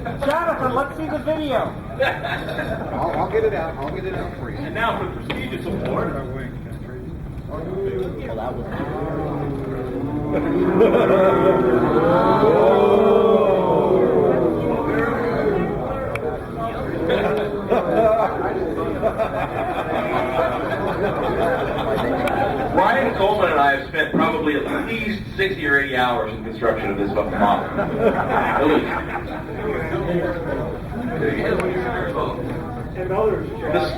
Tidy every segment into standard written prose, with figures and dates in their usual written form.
Jonathan, let's see the video. I'll get it out. I'll get it out for you. And now for the prestigious award. Well, that was Ryan Coleman and I have spent probably at least 60 or 80 hours in construction of this fucking model.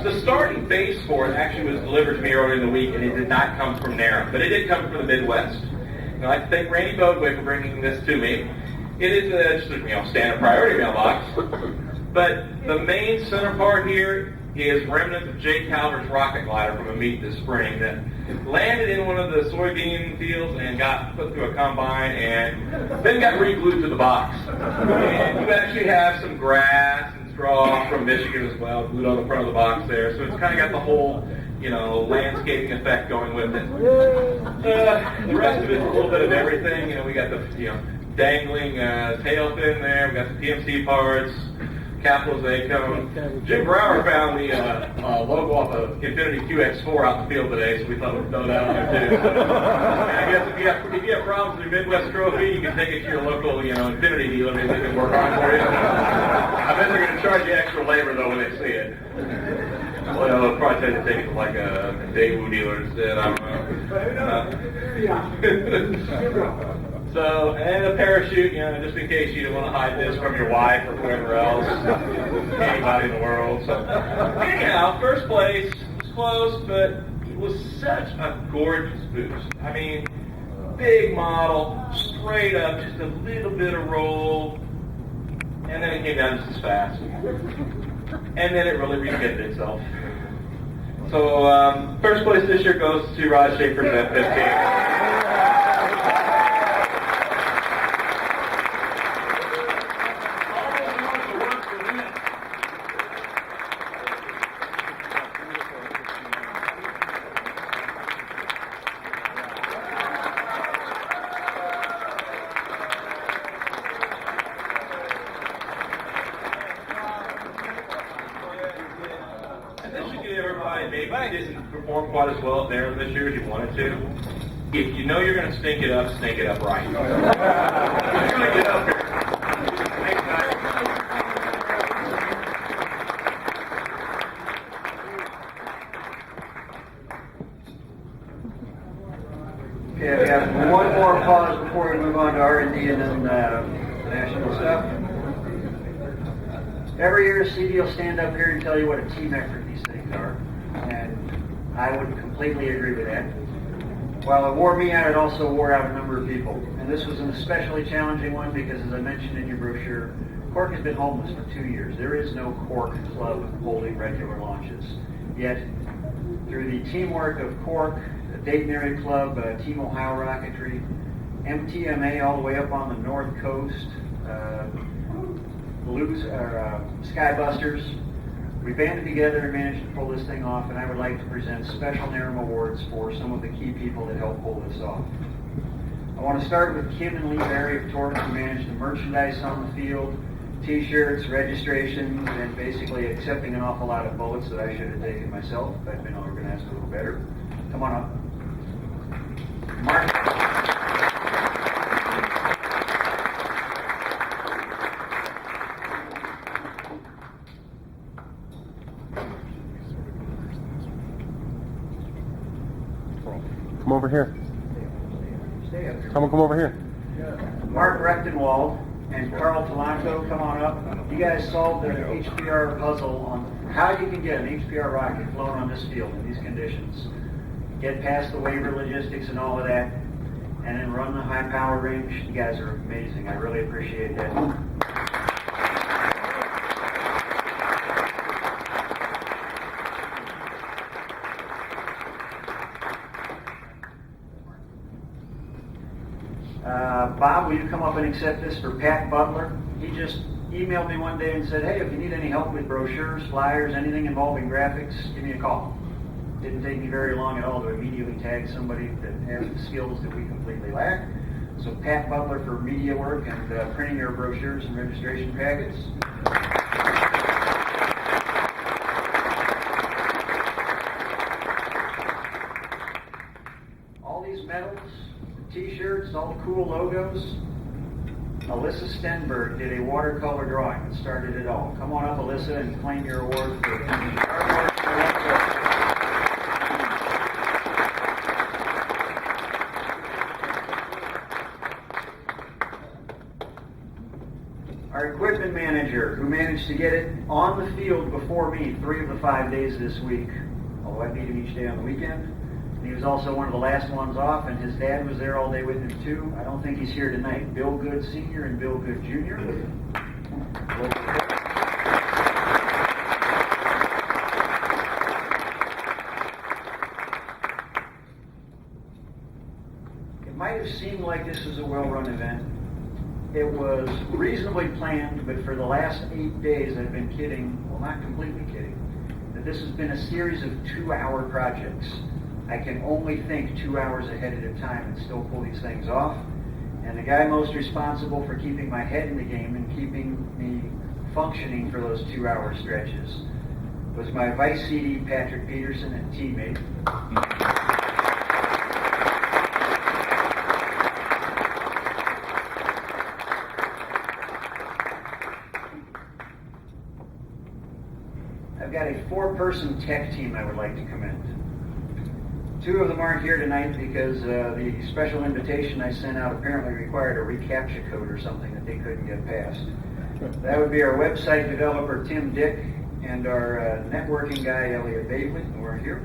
The starting base for it actually was delivered to me earlier in the week, and it did not come from Naram, but it did come from the Midwest. And I'd like to thank Randy Bodway for bringing this to me. It is just a standard priority mailbox, but the main center part here is remnants of Jay Calvert's rocket glider from a meet this spring that landed in one of the soybean fields and got put through a combine and then got re-glued to the box. And you actually have some grass and straw from Michigan as well glued on the front of the box there, so it's kind of got the whole, landscaping effect going with it. The rest of it's a little bit of everything. We got the dangling tail fin there. We got the PMC parts. Capital Zacone. Jim Brower found the logo off of Infinity QX4 out in the field today, so we thought we'd throw that on there too. And I guess if you have problems with your Midwest trophy, you can take it to your local, Infinity dealer. Maybe they can work on it for you. I bet they're going to charge you extra labor though when they see it. Well, they'll probably tell you to take it to like a Daewoo dealer instead. I don't know. So, and a parachute, just in case you don't want to hide this from your wife or whoever else, anybody in the world. So, anyhow, first place was close, but it was such a gorgeous boost. I mean, big model, straight up, just a little bit of roll, and then it came down just as fast. And then it really repinned itself. So, first place this year goes to Rod Schaefer's F-15. Maybe it didn't perform quite as well at Naram this year as you wanted to. If you know you're going to stink it up right. You're going to get up here. Okay, we have one more pause before we move on to R&D and then national stuff. Every year, CD will stand up here and tell you what a team effort these things are. And I would completely agree with that. While it wore me out, it also wore out a number of people. And this was an especially challenging one because, as I mentioned in your brochure, Cork has been homeless for 2 years. There is no Cork club holding regular launches. Yet, through the teamwork of Cork, the Dayton Area Club, Team Ohio Rocketry, MTMA all the way up on the North Coast, Skybusters, we banded together and managed to pull this thing off, and I would like to present special Naram awards for some of the key people that helped pull this off. I want to start with Kim and Lee Berry of Torrance, who managed the merchandise on the field, T-shirts, registrations, and basically accepting an awful lot of bullets that I should have taken myself if I'd been organized a little better. Come on up. Mark. Come over here. Stay up here. Come over here. Mark Rechtenwald and Carl Talanco, come on up. You guys solved the HPR puzzle on how you can get an HPR rocket flown on this field in these conditions. Get past the waiver logistics and all of that, and then run the high power range. You guys are amazing. I really appreciate that. Bob, will you come up and accept this for Pat Butler? He just emailed me one day and said, hey, if you need any help with brochures, flyers, anything involving graphics, give me a call. Didn't take me very long at all to immediately tag somebody that has the skills that we completely lack. So Pat Butler for media work and printing our brochures and registration packets. All these medals, t-shirts, all the cool logos. Alyssa Stenberg did a watercolor drawing that started it all. Come on up, Alyssa, and claim your award for artwork for that. Our equipment manager, who managed to get it on the field before me 3 of the 5 days this week, although I beat him each day on the weekend. He was also one of the last ones off, and his dad was there all day with him too. I don't think he's here tonight. Bill Good Sr. and Bill Good Jr. It might have seemed like this was a well-run event. It was reasonably planned, but for the last 8 days I've been kidding, well, not completely kidding, that this has been a series of 2-hour projects. I can only think 2 hours ahead at a time and still pull these things off. And the guy most responsible for keeping my head in the game and keeping me functioning for those 2-hour stretches was my Vice CD, Patrick Peterson, and teammate. I've got a 4-person tech team I would like to commend. 2 of them aren't here tonight because the special invitation I sent out apparently required a reCAPTCHA code or something that they couldn't get past. That would be our website developer, Tim Dick, and our networking guy, Elliot Bavely, who are here.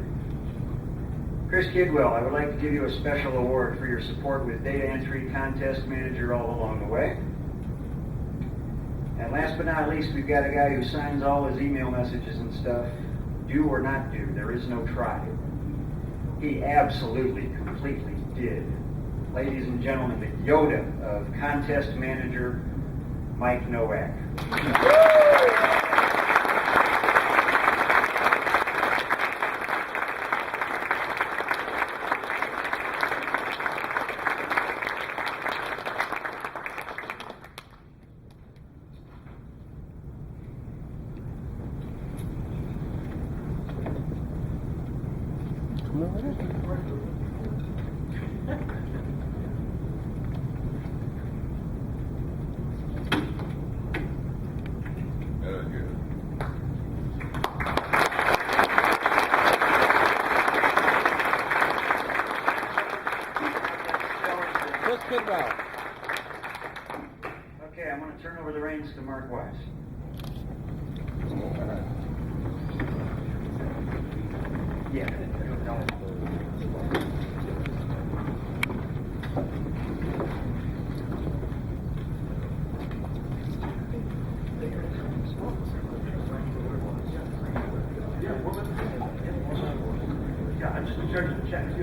Chris Kidwell, I would like to give you a special award for your support with data entry, contest manager all along the way. And last but not least, we've got a guy who signs all his email messages and stuff. Do or not do, there is no try. He absolutely, completely did. Ladies and gentlemen, the Yoda of contest manager, Mike Nowak. Okay, I'm going to turn over the reins to Mark Wise. Yeah. I'm just in charge of the checks.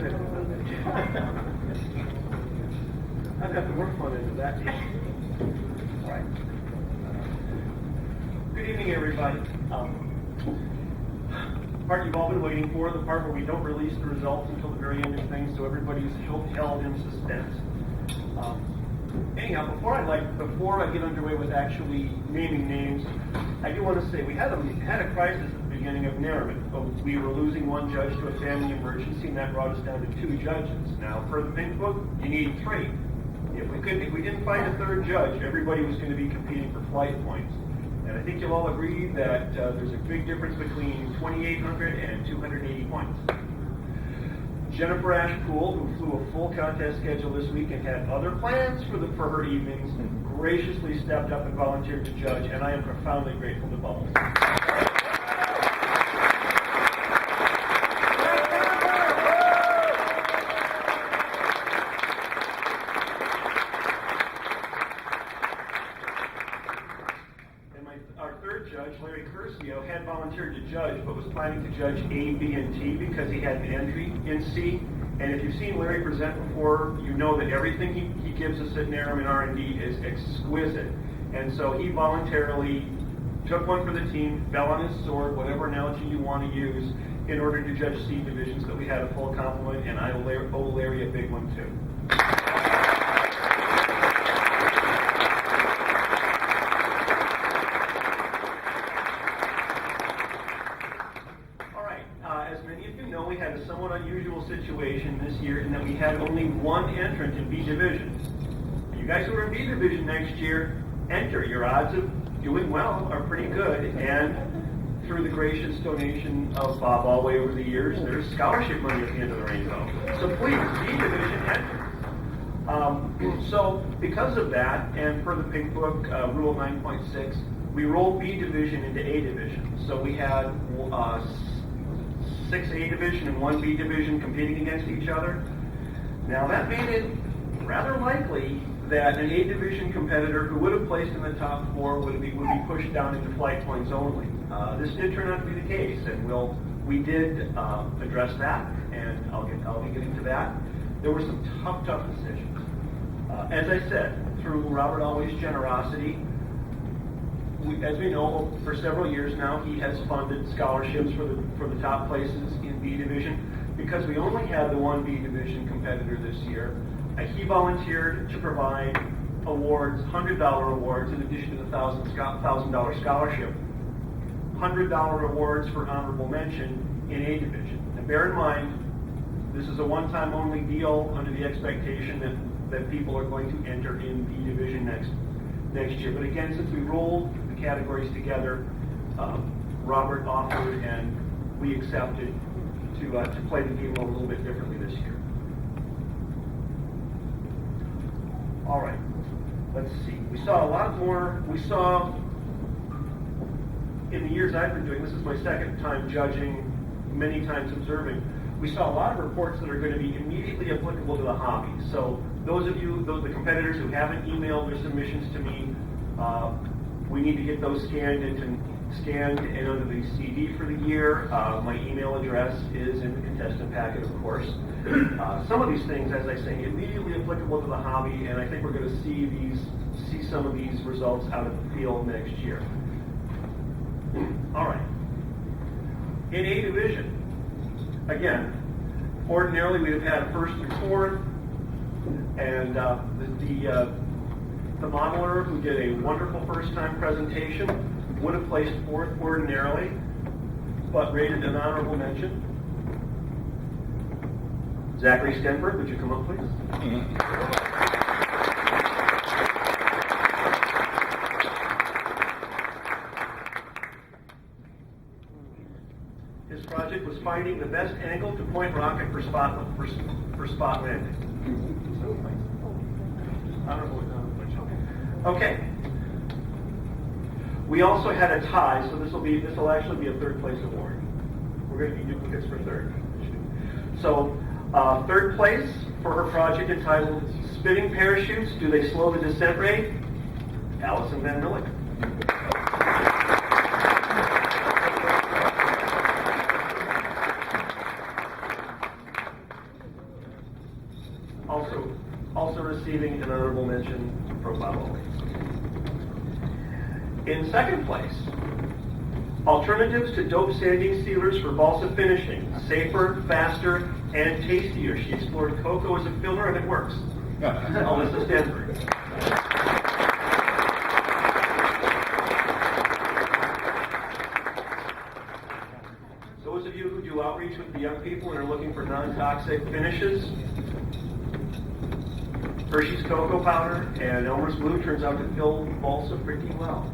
I've got the work fund into that. All right. Good evening, everybody. Part you've all been waiting for, the part where we don't release the results until the very end of things, so everybody's held in suspense. Anyhow, before I get underway with actually naming names, I do want to say we had a crisis at the beginning of Naram. We were losing one judge to a family emergency, and that brought us down to 2 judges. Now, per the Pink Book, you need 3. If we didn't find a 3rd judge, everybody was going to be competing for flight points. And I think you'll all agree that there's a big difference between 2,800 and 280 points. Jennifer Ashpool, who flew a full contest schedule this week and had other plans for her evenings, graciously stepped up and volunteered to judge, and I am profoundly grateful to Bubbles. Had volunteered to judge, but was planning to judge A, B, and T because he had an entry in C. And if you've seen Larry present before, you know that everything he gives us at Naram and R&D is exquisite. And so he voluntarily took one for the team, fell on his sword, whatever analogy you want to use, in order to judge C divisions that we had a full complement, and I owe Larry a big one too. somewhat unusual situation this year in that we had only one entrant in B division. You guys who are in B division next year, enter. Your odds of doing well are pretty good, and through the gracious donation of Bob Alway over the years, there's scholarship money at the end of the rainbow. So please, B division enter. So because of that, and per the Pink Book Rule 9.6, we rolled B division into A division. So we had 6 A division and 1 B division competing against each other. Now that made it rather likely that an A division competitor who would have placed in the top 4 would be pushed down into flight points only. This did turn out to be the case, and we did address that, and I'll be getting to that. There were some tough decisions. As I said, through Robert Alway's generosity, as we know, for several years now, he has funded scholarships for the top places in B division. Because we only had the 1 B division competitor this year, he volunteered to provide awards, $100 awards, in addition to the $1,000 scholarship. $100 awards for honorable mention in A division. And bear in mind, this is a one-time only deal under the expectation that people are going to enter in B division next year. But again, since we rolled the categories together, Robert offered and we accepted to play the game a little bit differently this year. All right, let's see. We saw a lot more. We saw, in the years I've been doing, this is my second time judging, many times observing, we saw a lot of reports that are going to be immediately applicable to the hobby. So those of you, the competitors who haven't emailed their submissions to me, we need to get those scanned and under the CD for the year. My email address is in the contestant packet, of course. Some of these things, as I say, immediately applicable to the hobby, and I think we're going to see some of these results out of the field next year. All right. In A division, again, ordinarily we'd have had a first and fourth, and the modeler, who did a wonderful first-time presentation, would have placed fourth ordinarily, but rated an honorable mention. Zachary Stenberg, would you come up, please? His project was finding the best angle to point rocket for spot landing. Okay. We also had a tie, so this will actually be a third place award. We're going to be duplicates for third. So, third place for her project entitled Spinning Parachutes, Do They Slow the Descent Rate? Allison Van Millick. Also receiving an honorable mention from Bob Alway. In second place, alternatives to dope sanding sealers for balsa finishing. Safer, faster, and tastier. She explored cocoa as a filler, and it works. Alyssa Stenberg. Those of you who do outreach with the young people and are looking for non-toxic finishes, Hershey's cocoa powder and Elmer's Blue turns out to fill balsa pretty well.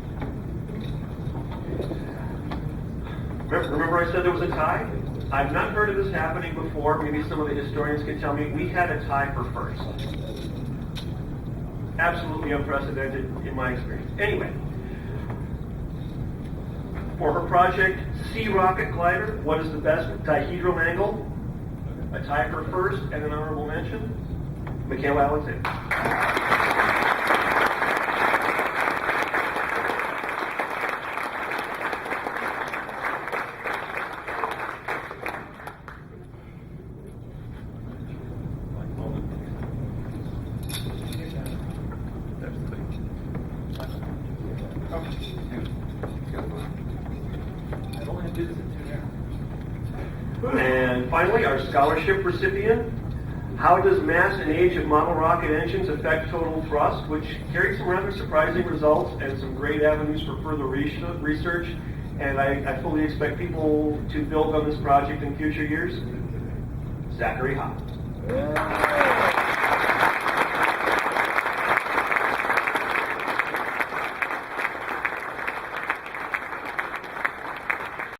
Remember I said there was a tie? I've not heard of this happening before. Maybe some of the historians can tell me. We had a tie for first. Absolutely unprecedented in my experience. Anyway, for her project, Sea Rocket Glider, what is the best dihedral angle? A tie for first and an honorable mention. Michaela Alexander. And finally, our scholarship recipient. How does mass and age of model rocket engines affect total thrust? Which carried some rather surprising results and some great avenues for further research. And I fully expect people to build on this project in future years. Zachary Hott.